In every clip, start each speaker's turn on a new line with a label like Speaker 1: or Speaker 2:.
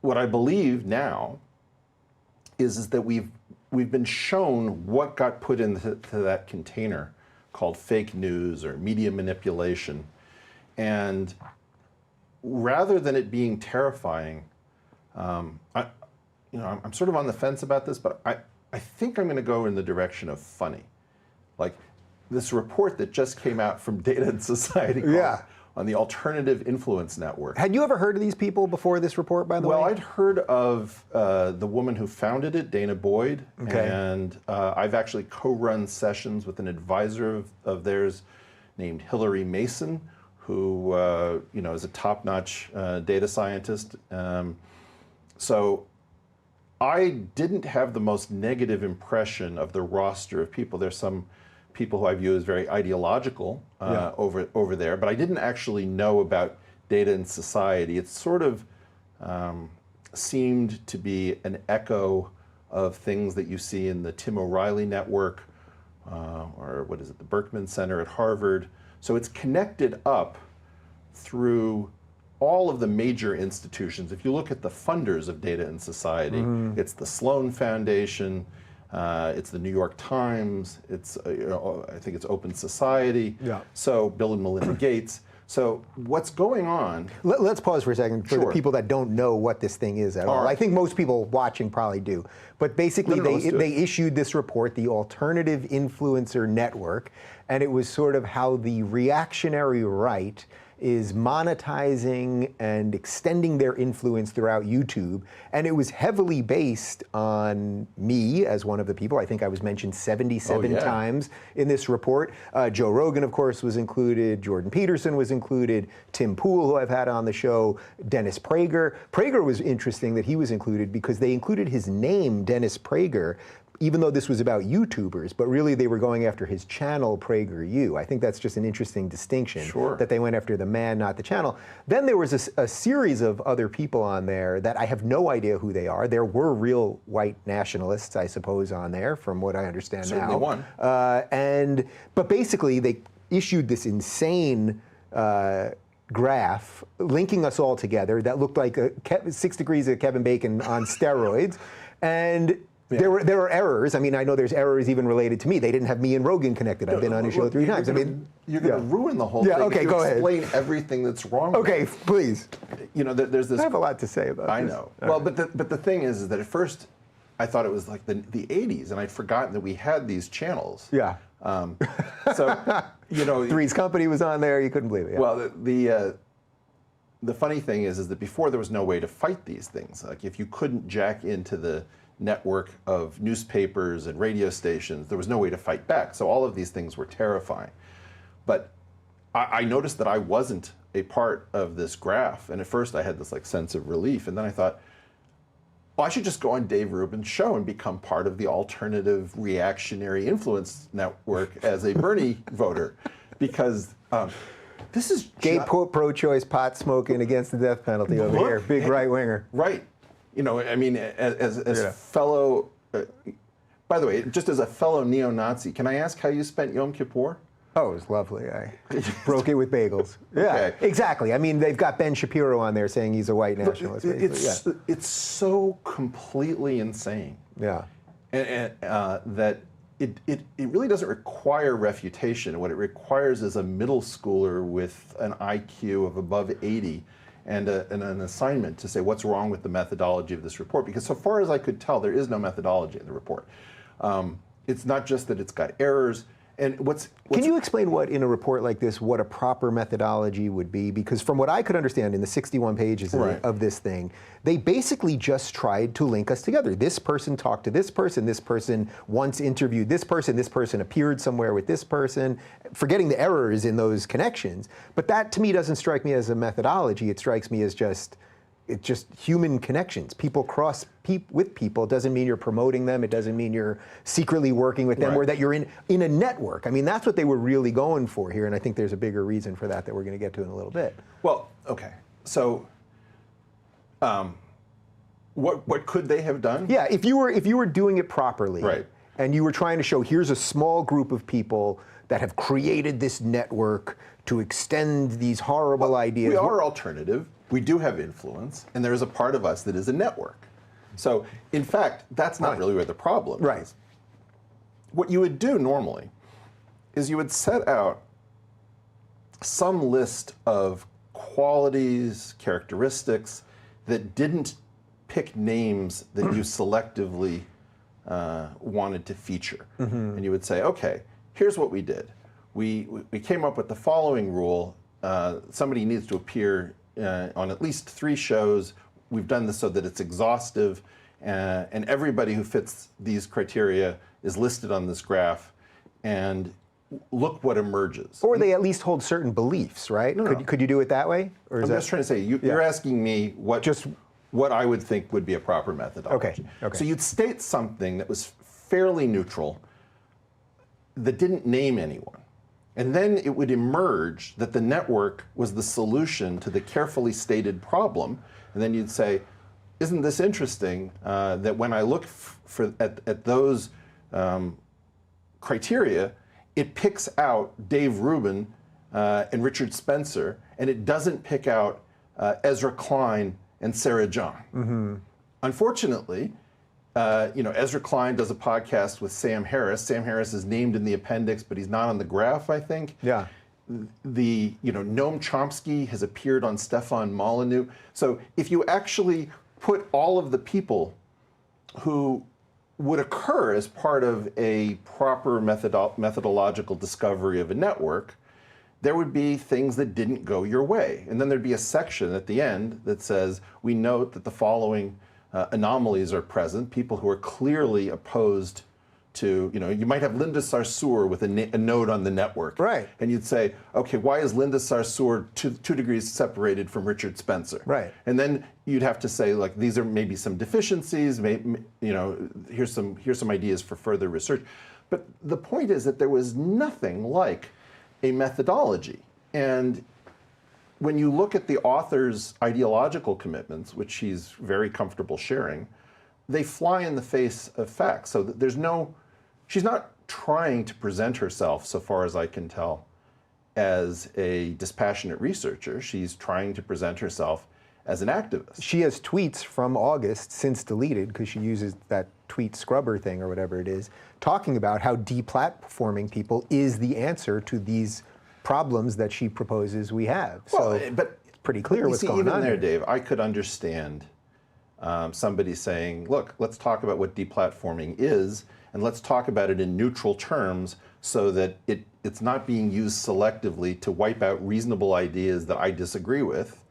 Speaker 1: what I believe now is that we've been shown what got put into that container called fake news or media manipulation. And rather than it being terrifying, I'm sort of on the fence about this, but I think I'm going to go in the direction of funny. Like this report that just came out from Data and Society on the Alternative Influence Network.
Speaker 2: Had you ever heard of these people before this report, by the way?
Speaker 1: Well, I'd heard of the woman who founded it, Dana Boyd, and I've actually co-run sessions with an advisor of theirs named Hillary Mason, who is a top-notch data scientist. So I didn't have the most negative impression of the roster of people. There's some people who I view as very ideological over there, but I didn't actually know about Data and Society. It sort of seemed to be an echo of things that you see in the Tim O'Reilly network, or what is it, the Berkman Center at Harvard. So it's connected up through all of the major institutions. If you look at the funders of Data and Society, it's the Sloan Foundation, it's the New York Times, it's I think it's Open Society, so Bill and Melinda Gates. So what's going on?
Speaker 2: Let's pause for a second for the people that don't know what this thing is at all. I think most people watching probably do. But basically they issued this report, the Alternative Influencer Network, and it was sort of how the reactionary right is monetizing and extending their influence throughout YouTube. And it was heavily based on me as one of the people. I think I was mentioned 77 times in this report. Joe Rogan, of course, was included. Jordan Peterson was included. Tim Pool, who I've had on the show. Dennis Prager. Prager was interesting that he was included because they included his name, Dennis Prager, even though this was about YouTubers, but really they were going after his channel, PragerU. I think that's just an interesting distinction, that they went after the man, not the channel. Then there was a series of other people on there that I have no idea who they are. There were real white nationalists, I suppose, on there, from what I understand now.
Speaker 1: Certainly one.
Speaker 2: But basically they issued this insane graph linking us all together that looked like 6 degrees of Kevin Bacon on steroids. And there were errors. I mean, I know there's errors even related to me. They didn't have me and Rogan connected. I've been on his show 3 times.
Speaker 1: You're going to ruin the whole thing.
Speaker 2: Okay, go ahead.
Speaker 1: Explain everything that's wrong.
Speaker 2: Okay, please.
Speaker 1: There's this.
Speaker 2: I have a lot to say about this.
Speaker 1: I know. Well, but the thing is that at first I thought it was like the 80s, and I'd forgotten that we had these channels.
Speaker 2: Yeah. Three's Company was on there. You couldn't believe it.
Speaker 1: Well, the funny thing is that before there was no way to fight these things. Like if you couldn't jack into the network of newspapers and radio stations, there was no way to fight back. So all of these things were terrifying. But I noticed that I wasn't a part of this graph. And at first I had this sense of relief. And then I thought, well, I should just go on Dave Rubin's show and become part of the Alternative Reactionary Influence Network as a Bernie voter. Because this is
Speaker 2: gay pro-choice pot smoking against the death penalty over here. Big right winger.
Speaker 1: Right. I mean, as fellow, by the way, just as a fellow neo-Nazi, can I ask how you spent Yom Kippur?
Speaker 2: Oh, it was lovely. I broke it with bagels. Yeah, exactly. I mean, they've got Ben Shapiro on there saying he's a white nationalist.
Speaker 1: It's so completely insane.
Speaker 2: Yeah.
Speaker 1: And that it really doesn't require refutation. What it requires is a middle schooler with an IQ of above 80 and an assignment to say what's wrong with the methodology of this report. Because so far as I could tell, there is no methodology in the report. It's not just that it's got errors. And Can you explain in a report like this, what a proper methodology would be? Because from what I could understand in the 61 pages of this thing, they basically just tried to link us together. This person talked to this person once interviewed this person appeared somewhere with this person, forgetting the errors in those connections. But that, to me, doesn't strike me as a methodology. It strikes me as just human connections. People cross with people. It doesn't mean you're promoting them. It doesn't mean you're secretly working with them or that you're in a network. I mean, that's what they were really going for here, and I think there's a bigger reason for that we're going to get to in a little bit. Well, okay. So what could they have done?
Speaker 2: Yeah, if you were doing it properly, and you were trying to show here's a small group of people that have created this network to extend these horrible ideas.
Speaker 1: We are alternative. we do have influence, and there is a part of us that is a network. So, in fact, that's not really where the problem is. What you would do normally is you would set out some list of qualities, characteristics that didn't pick names that you selectively wanted to feature. And you would say, okay, here's what we did. We came up with the following rule. Somebody needs to appear on at least 3 shows. We've done this so that it's exhaustive, and everybody who fits these criteria is listed on this graph, and look what emerges.
Speaker 2: Or they at least hold certain beliefs, right? Could you do it that way? Or is
Speaker 1: I'm just trying to say, you're asking me what I would think would be a proper methodology.
Speaker 2: Okay.
Speaker 1: So you'd state something that was fairly neutral, that didn't name anyone. And then it would emerge that the network was the solution to the carefully stated problem. And then you'd say, isn't this interesting that when I look at those criteria, it picks out Dave Rubin and Richard Spencer, and it doesn't pick out Ezra Klein and Sarah John. Unfortunately, Ezra Klein does a podcast with Sam Harris. Sam Harris is named in the appendix, but he's not on the graph, I think.
Speaker 2: Yeah.
Speaker 1: Noam Chomsky has appeared on Stefan Molyneux. So if you actually put all of the people who would occur as part of a proper methodological discovery of a network, there would be things that didn't go your way. And then there'd be a section at the end that says, we note that the following anomalies are present, people who are clearly opposed to, you might have Linda Sarsour with a node on the network.
Speaker 2: Right.
Speaker 1: And you'd say, okay, why is Linda Sarsour 2 degrees separated from Richard Spencer?
Speaker 2: Right.
Speaker 1: And then you'd have to say, like, these are maybe some deficiencies, here's some ideas for further research. But the point is that there was nothing like a methodology. And when you look at the author's ideological commitments, which she's very comfortable sharing, they fly in the face of facts. So that she's not trying to present herself, so far as I can tell, as a dispassionate researcher. She's trying to present herself as an activist.
Speaker 2: She has tweets from August, since deleted, because she uses that tweet scrubber thing or whatever it is, talking about how deplatforming people is the answer to these problems that she proposes we have.
Speaker 1: But
Speaker 2: it's pretty clear what's going on
Speaker 1: even there,
Speaker 2: here.
Speaker 1: Dave, I could understand somebody saying, look, let's talk about what deplatforming is, and let's talk about it in neutral terms so that it's not being used selectively to wipe out reasonable ideas that I disagree with.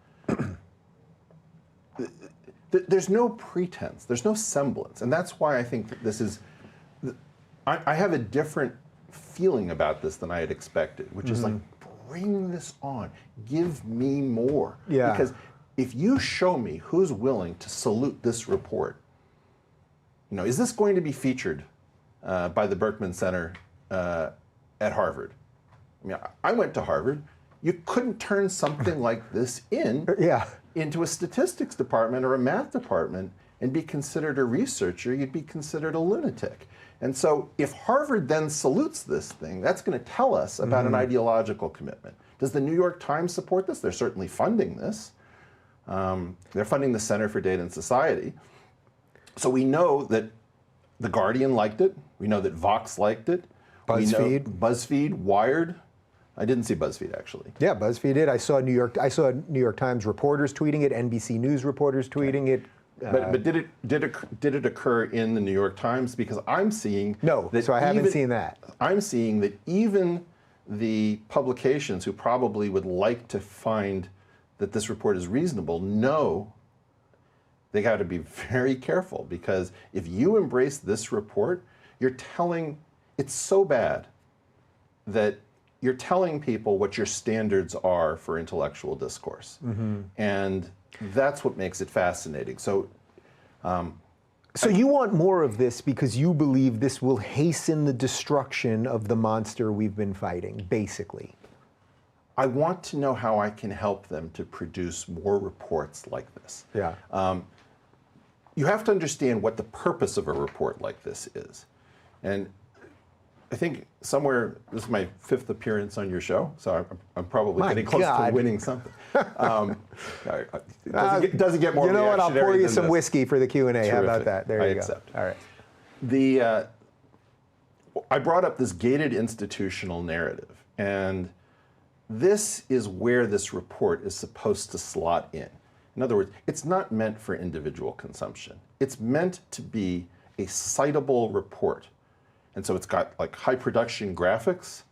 Speaker 1: There's no pretense, there's no semblance, and that's why I think that this is, I have a different feeling about this than I had expected, which is like, bring this on, give me more.
Speaker 2: Yeah.
Speaker 1: Because if you show me who's willing to salute this report, is this going to be featured by the Berkman Center at Harvard? I mean, I went to Harvard. You couldn't turn something like this into a statistics department or a math department and be considered a researcher. You'd be considered a lunatic. And so if Harvard then salutes this thing, that's going to tell us about an ideological commitment. Does the New York Times support this? They're certainly funding this. They're funding the Center for Data and Society. So we know that The Guardian liked it. We know that Vox liked it. BuzzFeed, Wired. I didn't see BuzzFeed, actually.
Speaker 2: Yeah, BuzzFeed did. I saw New York Times reporters tweeting it, NBC News reporters tweeting it.
Speaker 1: But did it occur in the New York Times? Because I'm seeing
Speaker 2: so I haven't seen that.
Speaker 1: I'm seeing that even the publications who probably would like to find that this report is reasonable know they got to be very careful, because if you embrace this report, it's so bad that you're telling people what your standards are for intellectual discourse. And that's what makes it fascinating. So
Speaker 2: you want more of this because you believe this will hasten the destruction of the monster we've been fighting, basically.
Speaker 1: I want to know how I can help them to produce more reports like this.
Speaker 2: Yeah.
Speaker 1: You have to understand what the purpose of a report like this is. And I think somewhere, this is my 5th appearance on your show, so I'm probably getting close to winning something. It doesn't get more.
Speaker 2: You know what? I'll pour you some
Speaker 1: this.
Speaker 2: whiskey for the Q&A.
Speaker 1: Terrific.
Speaker 2: How about that? There you go.
Speaker 1: Accept.
Speaker 2: All right.
Speaker 1: I brought up this gated institutional narrative, and this is where this report is supposed to slot in. In other words, it's not meant for individual consumption. It's meant to be a citable report. And so it's got like high production graphics,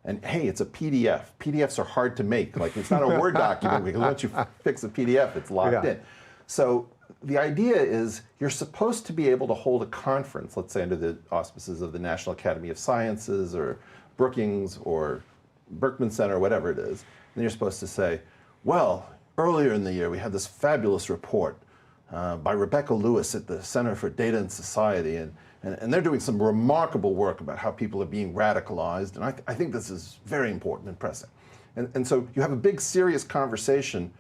Speaker 1: and hey, it's a PDF. PDFs are hard to make. Like, it's not a Word document, because once you fix a PDF, it's locked in. So the idea is you're supposed to be able to hold a conference, let's say under the auspices of the National Academy of Sciences or Brookings or Berkman Center, or whatever it is. And you're supposed to say, well, earlier in the year we had this fabulous report by Rebecca Lewis at the Center for Data and Society, and they're doing some remarkable work about how people are being radicalized, and I think this is very important and pressing. And so you have a big serious conversation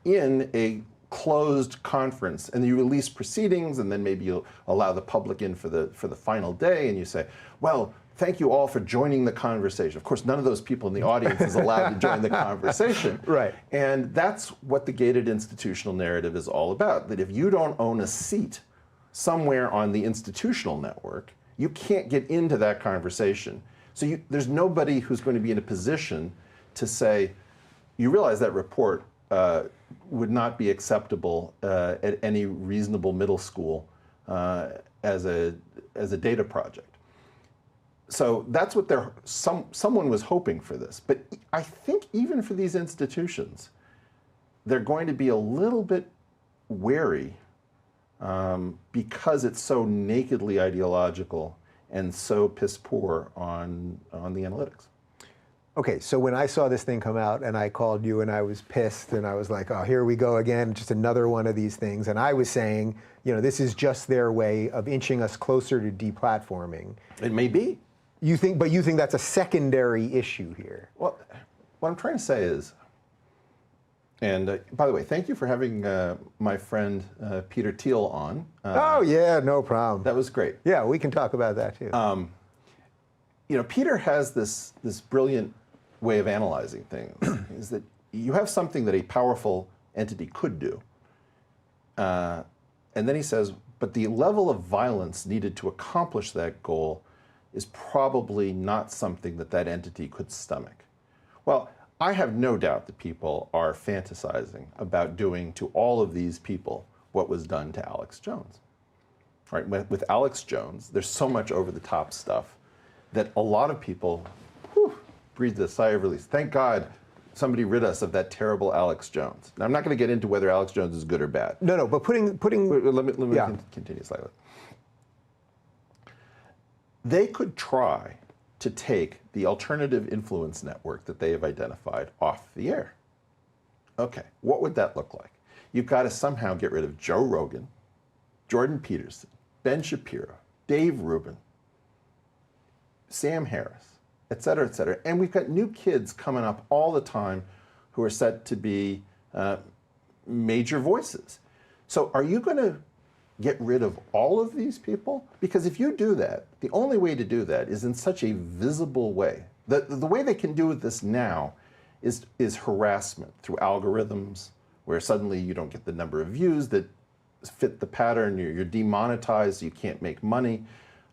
Speaker 1: in a closed conference, and you release proceedings, and then maybe you'll allow the public in for the final day, and you say, well, thank you all for joining the conversation. Of course, none of those people in the audience is allowed to join the conversation.
Speaker 2: Right.
Speaker 1: And that's what the gated institutional narrative is all about, that if you don't own a seat somewhere on the institutional network, you can't get into that conversation. So there's nobody who's going to be in a position to say, you realize that report would not be acceptable at any reasonable middle school as a data project. So that's what someone was hoping for this. But I think even for these institutions, they're going to be a little bit wary because it's so nakedly ideological and so piss poor on the analytics.
Speaker 2: Okay, so when I saw this thing come out and I called you and I was pissed and I was like, oh, here we go again, just another one of these things. And I was saying, you know, this is just their way of inching us closer to deplatforming.
Speaker 1: It may be.
Speaker 2: But you think that's a secondary issue here?
Speaker 1: Well, what I'm trying to say is, and by the way, thank you for having my friend Peter Thiel on.
Speaker 2: Oh yeah, no problem.
Speaker 1: That was great.
Speaker 2: Yeah, we can talk about that too.
Speaker 1: You know, Peter has this brilliant way of analyzing things, is that you have something that a powerful entity could do, and then he says, but the level of violence needed to accomplish that goal is probably not something that entity could stomach. Well, I have no doubt that people are fantasizing about doing to all of these people what was done to Alex Jones. Right? With Alex Jones, there's so much over-the-top stuff that a lot of people breathed a sigh of relief. Thank God somebody rid us of that terrible Alex Jones. Now, I'm not going to get into whether Alex Jones is good or bad.
Speaker 2: No, but putting
Speaker 1: let me continue slightly. They could try to take the alternative influence network that they have identified off the air. Okay, what would that look like? You've got to somehow get rid of Joe Rogan, Jordan Peterson, Ben Shapiro, Dave Rubin, Sam Harris, et cetera, et cetera. And we've got new kids coming up all the time who are set to be major voices. So are you going to get rid of all of these people? Because if you do that, the only way to do that is in such a visible way. The way they can do this now is harassment through algorithms, where suddenly you don't get the number of views that fit the pattern, you're demonetized, you can't make money,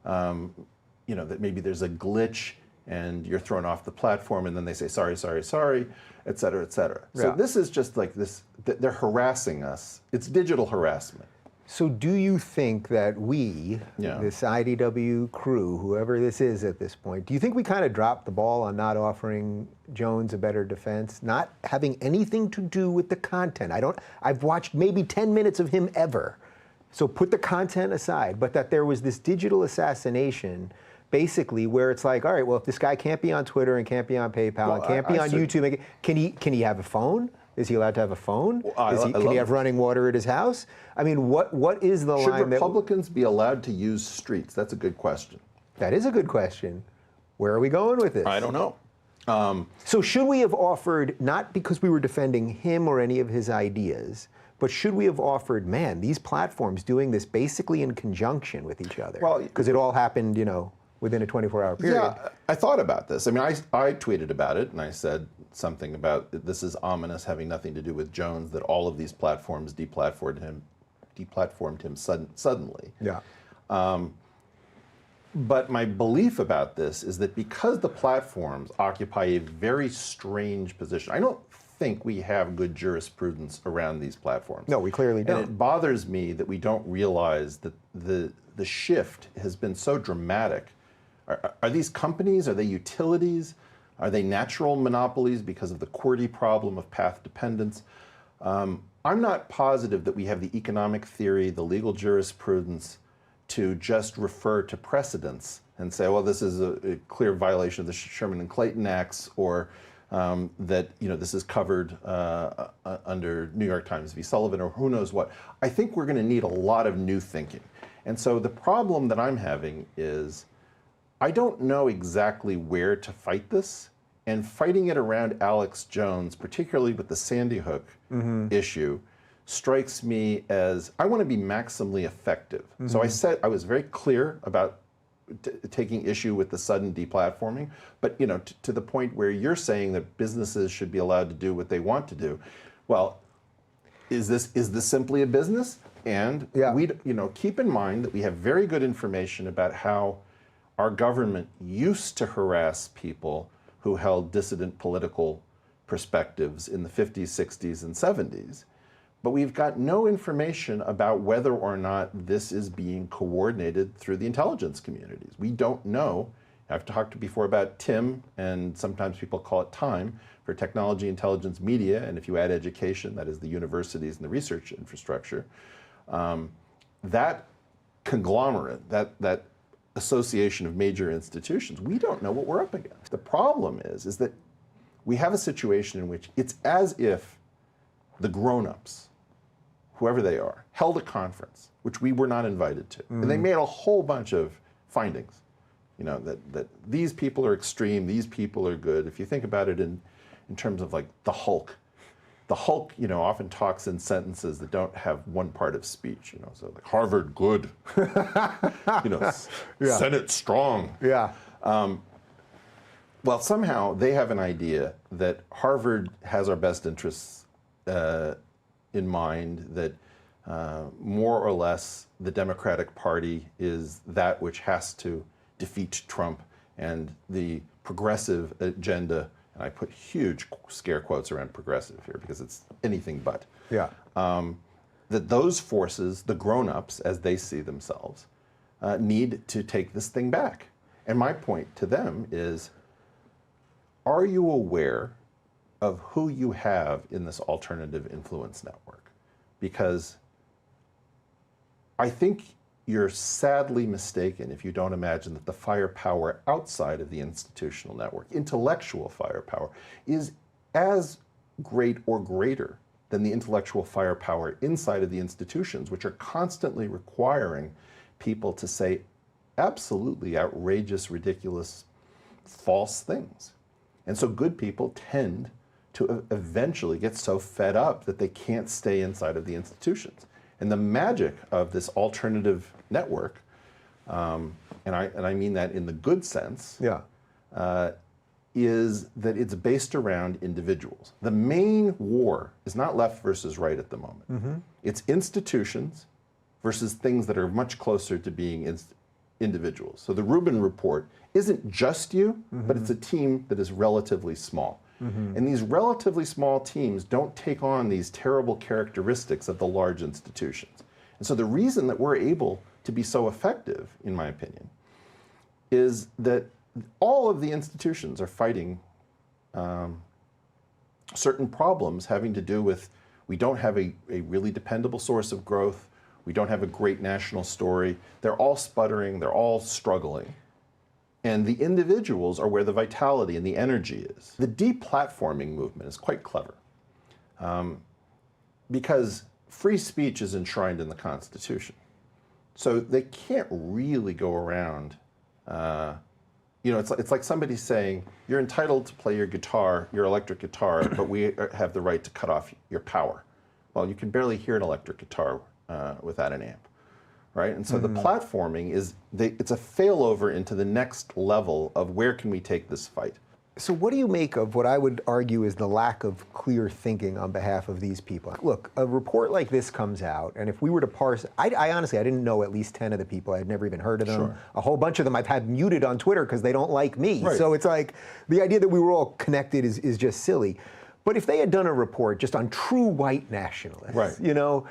Speaker 1: you know, that maybe there's a glitch and you're thrown off the platform, and then they say, sorry, sorry, sorry, et cetera, et cetera. Yeah. So this is just like this, they're harassing us. It's digital harassment.
Speaker 2: So do you think that we, this IDW crew, whoever this is at this point, do you think we kind of dropped the ball on not offering Jones a better defense, not having anything to do with the content? I've watched maybe 10 minutes of him ever. So put the content aside, but that there was this digital assassination basically where it's like, all right, well, if this guy can't be on Twitter and can't be on PayPal and can't be on YouTube, can he have a phone? Is he allowed to have a phone? Can he have running water at his house? I mean, what is the line?
Speaker 1: Should Republicans be allowed to use streets? That's a good question.
Speaker 2: That is a good question. Where are we going with this?
Speaker 1: I don't know.
Speaker 2: So should we have offered, not because we were defending him or any of his ideas, but should we have offered, man, these platforms doing this basically in conjunction with each other? Well, because it all happened, you know. within a 24-hour period.
Speaker 1: Yeah, I thought about this. I mean, I tweeted about it, and I said something about this is ominous, having nothing to do with Jones, that all of these platforms deplatformed him suddenly.
Speaker 2: Yeah.
Speaker 1: But my belief about this is that because the platforms occupy a very strange position, I don't think we have good jurisprudence around these platforms.
Speaker 2: No, we clearly don't.
Speaker 1: And it bothers me that we don't realize that the shift has been so dramatic. Are these companies, are they utilities? Are they natural monopolies because of the QWERTY problem of path dependence? I'm not positive that we have the economic theory, the legal jurisprudence to just refer to precedents and say, well, this is a clear violation of the Sherman and Clayton Acts, or that this is covered under New York Times v. Sullivan, or who knows what. I think we're going to need a lot of new thinking. And so the problem that I'm having is I don't know exactly where to fight this, and fighting it around Alex Jones, particularly with the Sandy Hook issue, strikes me as I want to be maximally effective. So I was very clear about taking issue with the sudden deplatforming, but to the point where you're saying that businesses should be allowed to do what they want to do. Well, is this simply a business? And we keep in mind that we have very good information about how our government used to harass people who held dissident political perspectives in the 50s, 60s, and 70s. But we've got no information about whether or not this is being coordinated through the intelligence communities. We don't know. I've talked before about TIM, and sometimes people call it TIME, for technology, intelligence, media, and if you add education, that is the universities and the research infrastructure. That conglomerate, that association of major institutions, we don't know what we're up against. The problem is that we have a situation in which it's as if the grown-ups, whoever they are, held a conference, which we were not invited to. And they made a whole bunch of findings, that these people are extreme, these people are good. If you think about it in terms of like the Hulk often talks in sentences that don't have one part of speech, so like Harvard good, Senate strong.
Speaker 2: Yeah.
Speaker 1: Well, somehow they have an idea that Harvard has our best interests in mind, that more or less the Democratic Party is that which has to defeat Trump, and the progressive agenda, and I put huge scare quotes around progressive here because it's anything but, that those forces, the grown-ups as they see themselves, need to take this thing back. And my point to them is, are you aware of who you have in this alternative influence network? Because I think you're sadly mistaken if you don't imagine that the firepower outside of the institutional network, intellectual firepower, is as great or greater than the intellectual firepower inside of the institutions, which are constantly requiring people to say absolutely outrageous, ridiculous, false things. And so good people tend to eventually get so fed up that they can't stay inside of the institutions. And the magic of this alternative network, and I mean that in the good sense, is that it's based around individuals. The main war is not left versus right at the moment. It's institutions versus things that are much closer to being individuals. So the Rubin Report isn't just you, but it's a team that is relatively small. And these relatively small teams don't take on these terrible characteristics of the large institutions. And so the reason that we're able to be so effective, in my opinion, is that all of the institutions are fighting certain problems having to do with, we don't have a really dependable source of growth, we don't have a great national story, they're all sputtering, they're all struggling. And the individuals are where the vitality and the energy is. The deplatforming movement is quite clever because free speech is enshrined in the Constitution. So they can't really go around, it's like somebody saying, you're entitled to play your guitar, your electric guitar, but we have the right to cut off your power. Well, you can barely hear an electric guitar without an amp. right? And so the platforming it's a failover into the next level of where can we take this fight.
Speaker 2: So what do you make of what I would argue is the lack of clear thinking on behalf of these people? Look, a report like this comes out, and if we were to parse, I honestly, I didn't know at least 10 of the people. I had never even heard of them.
Speaker 1: Sure.
Speaker 2: A whole bunch of them I've had muted on Twitter because they don't like me.
Speaker 1: Right.
Speaker 2: So it's like, the idea that we were all connected is just silly. But if they had done a report just on true white nationalists,
Speaker 1: right.
Speaker 2: you know,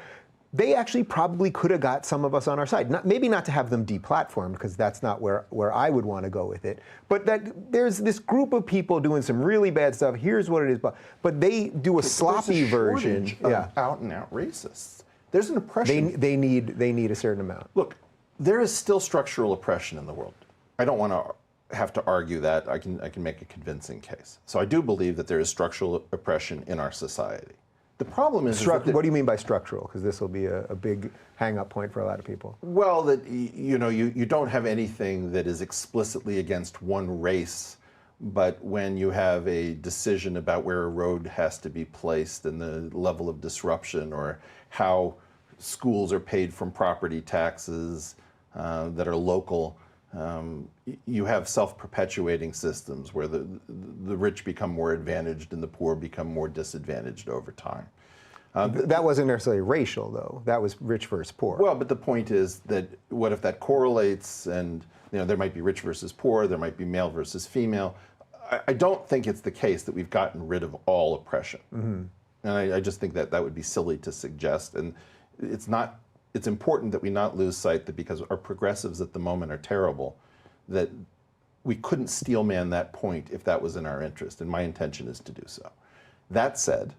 Speaker 2: they actually probably could have got some of us on our side. Maybe not to have them deplatformed, because that's not where I would want to go with it. But that there's this group of people doing some really bad stuff. Here's what it is. But they do a sloppy version.
Speaker 1: Of out and out racists. There's an oppression.
Speaker 2: They need a certain amount.
Speaker 1: Look, there is still structural oppression in the world. I don't want to have to argue that. I can make a convincing case. So I do believe that there is structural oppression in our society. The problem is
Speaker 2: what do you mean by structural? Because this will be a big hang-up point for a lot of people.
Speaker 1: Well, that you don't have anything that is explicitly against one race, but when you have a decision about where a road has to be placed and the level of disruption, or how schools are paid from property taxes that are local, you have self-perpetuating systems where the rich become more advantaged and the poor become more disadvantaged over time.
Speaker 2: That wasn't necessarily racial, though. That was rich versus poor.
Speaker 1: Well, but the point is that what if that correlates, and there might be rich versus poor, there might be male versus female. I don't think it's the case that we've gotten rid of all oppression. Mm-hmm. And I just think that would be silly to suggest. And it's important that we not lose sight that because our progressives at the moment are terrible, that we couldn't steelman that point if that was in our interest, and my intention is to do so. That said,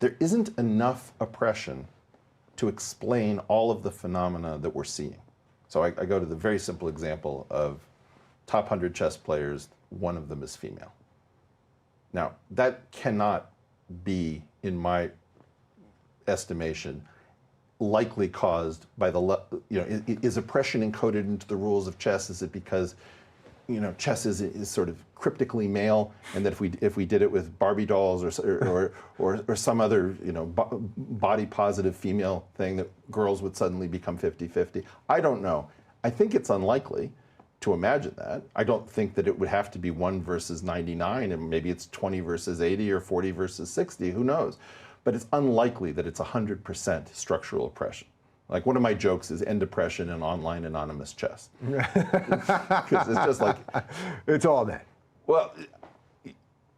Speaker 1: there isn't enough oppression to explain all of the phenomena that we're seeing. So I go to the very simple example of top 100 chess players, one of them is female. Now, that cannot be, in my estimation, likely caused by is oppression encoded into the rules of chess? Is it because chess is sort of cryptically male, and that if we did it with Barbie dolls or some other body positive female thing, that girls would suddenly become 50-50? I don't know. I think it's unlikely to imagine that. I don't think that it would have to be 1 versus 99, and maybe it's 20 versus 80 or 40 versus 60. Who knows? But it's unlikely that it's 100% structural oppression. Like, one of my jokes is end oppression in online anonymous chess. Because it's just like...
Speaker 2: It's all that.
Speaker 1: Well,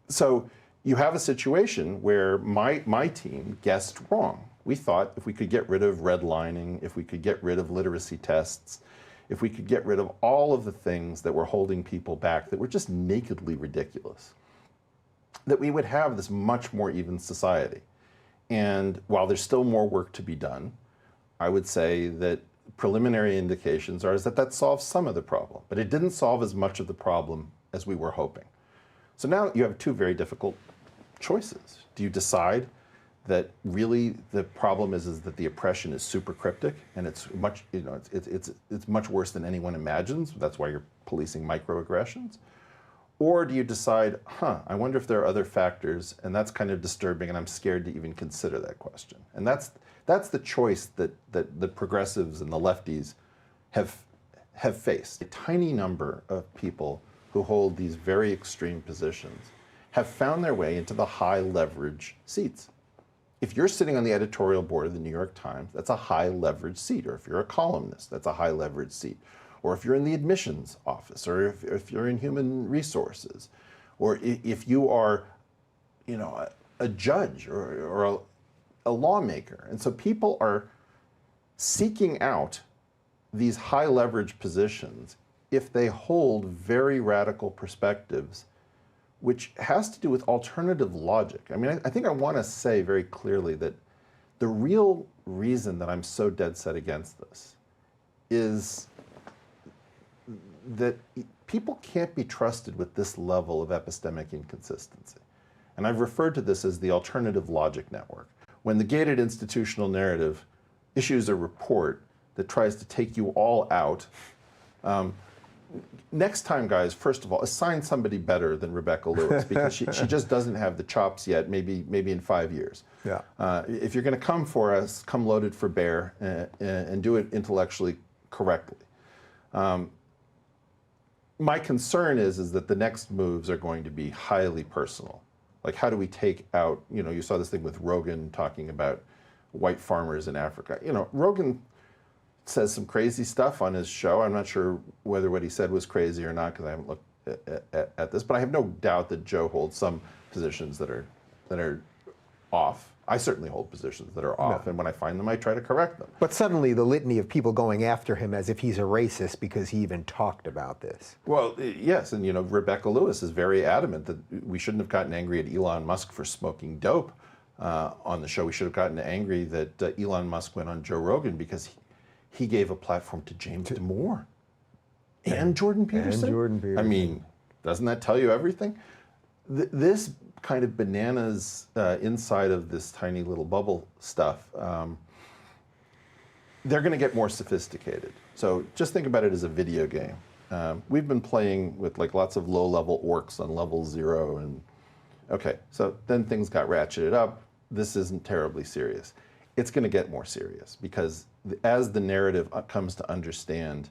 Speaker 1: so you have a situation where my team guessed wrong. We thought if we could get rid of redlining, if we could get rid of literacy tests, if we could get rid of all of the things that were holding people back that were just nakedly ridiculous, that we would have this much more even society. And while there's still more work to be done, I would say that preliminary indications are that solves some of the problem, but it didn't solve as much of the problem as we were hoping. So now you have two very difficult choices. Do you decide that really the problem is that the oppression is super cryptic and it's much, it's much worse than anyone imagines? That's why you're policing microaggressions. Or do you decide, I wonder if there are other factors, and that's kind of disturbing, and I'm scared to even consider that question. And that's the choice that the progressives and the lefties have faced. A tiny number of people who hold these very extreme positions have found their way into the high leverage seats. If you're sitting on the editorial board of the New York Times, that's a high leverage seat. Or if you're a columnist, that's a high leverage seat. Or if you're in the admissions office, or if you're in human resources, or if you are, a judge or a lawmaker. And so people are seeking out these high leverage positions if they hold very radical perspectives, which has to do with alternative logic. I mean, I think I want to say very clearly that the real reason that I'm so dead set against this is that people can't be trusted with this level of epistemic inconsistency. And I've referred to this as the alternative logic network. When the gated institutional narrative issues a report that tries to take you all out, next time, guys, first of all, assign somebody better than Rebecca Lewis, because she just doesn't have the chops yet, maybe in 5 years.
Speaker 2: Yeah.
Speaker 1: If you're going to come for us, come loaded for bear, and do it intellectually correctly. My concern is that the next moves are going to be highly personal. Like, how do we take out, you saw this thing with Rogan talking about white farmers in Africa. Rogan says some crazy stuff on his show. I'm not sure whether what he said was crazy or not because I haven't looked at this, but I have no doubt that Joe holds some positions that are off. I certainly hold positions that are off, and when I find them, I try to correct them.
Speaker 2: But suddenly the litany of people going after him as if he's a racist because he even talked about this.
Speaker 1: Well, yes, and Rebecca Lewis is very adamant that we shouldn't have gotten angry at Elon Musk for smoking dope on the show. We should have gotten angry that Elon Musk went on Joe Rogan because he gave a platform to James Damore and Jordan Peterson.
Speaker 2: And Jordan Peterson.
Speaker 1: I mean, doesn't that tell you everything? This kind of bananas inside of this tiny little bubble stuff, they're going to get more sophisticated. So just think about it as a video game. We've been playing with like lots of low-level orcs on level 0, and okay, so then things got ratcheted up. This isn't terribly serious. It's going to get more serious because as the narrative comes to understand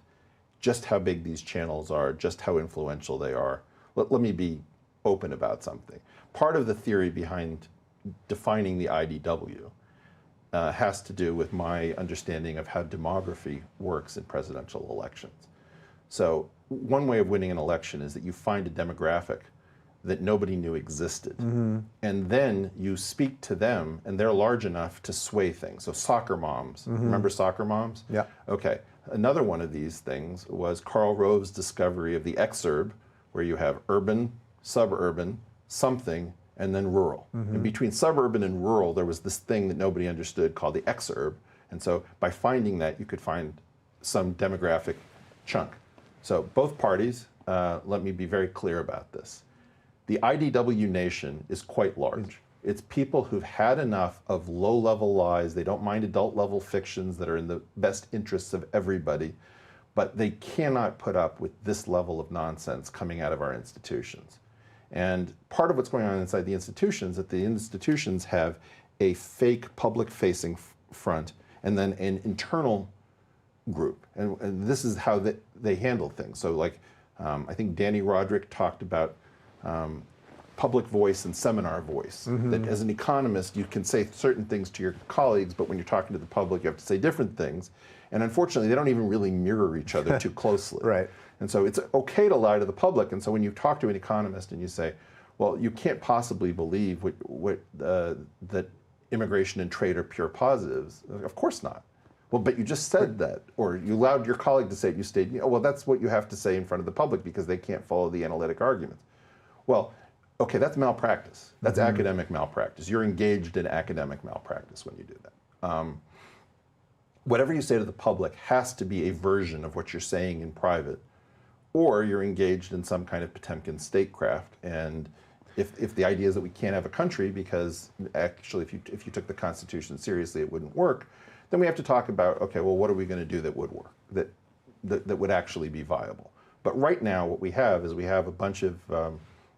Speaker 1: just how big these channels are, just how influential they are, let me be open about something. Part of the theory behind defining the IDW has to do with my understanding of how demography works in presidential elections. So one way of winning an election is that you find a demographic that nobody knew existed. Mm-hmm. And then you speak to them, and they're large enough to sway things. So soccer moms, mm-hmm. Remember soccer moms?
Speaker 2: Yeah.
Speaker 1: Okay. Another one of these things was Karl Rove's discovery of the exurb, where you have urban, suburban, something, and then rural. Mm-hmm. And between suburban and rural, there was this thing that nobody understood called the exurb. And so by finding that, you could find some demographic chunk. So both parties, let me be very clear about this. The IDW nation is quite large. It's people who've had enough of low-level lies. They don't mind adult-level fictions that are in the best interests of everybody, but they cannot put up with this level of nonsense coming out of our institutions. And part of what's going on inside the institutions is that the institutions have a fake public-facing front and then an internal group. And this is how they handle things. So like, I think Danny Roderick talked about public voice and seminar voice. Mm-hmm. That as an economist, you can say certain things to your colleagues, but when you're talking to the public, you have to say different things. And unfortunately, they don't even really mirror each other too closely.
Speaker 2: Right.
Speaker 1: And so it's okay to lie to the public. And so when you talk to an economist and you say, well, you can't possibly believe that immigration and trade are pure positives. Of course not. Well, but you just said that, or you allowed your colleague to say it, you stated, well, that's what you have to say in front of the public because they can't follow the analytic arguments. Well, okay, that's malpractice. That's mm-hmm. academic malpractice. You're engaged in academic malpractice when you do that. Whatever you say to the public has to be a version of what you're saying in private, or you're engaged in some kind of Potemkin statecraft. And if the idea is that we can't have a country because actually if you took the Constitution seriously it wouldn't work, then we have to talk about, okay, well, what are we going to do that would work, that would actually be viable? But right now what we have is we have a bunch of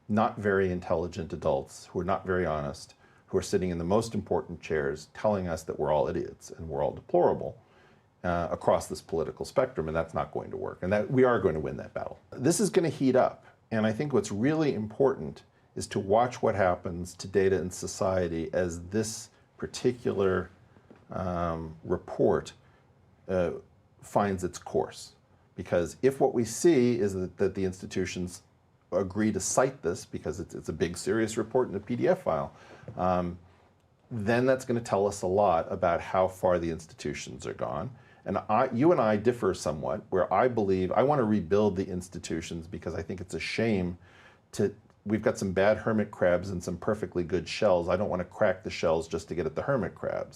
Speaker 1: not very intelligent adults who are not very honest, who are sitting in the most important chairs telling us that we're all idiots and we're all deplorable across this political spectrum, and that's not going to work. And that we are going to win that battle. This is going to heat up, and I think what's really important is to watch what happens to data and society as this particular report finds its course. Because if what we see is that the institutions agree to cite this because it's a big, serious report in a PDF file, then that's going to tell us a lot about how far the institutions are gone. And you and I differ somewhat, where I believe I want to rebuild the institutions because I think it's a shame we've got some bad hermit crabs and some perfectly good shells. I don't want to crack the shells just to get at the hermit crabs.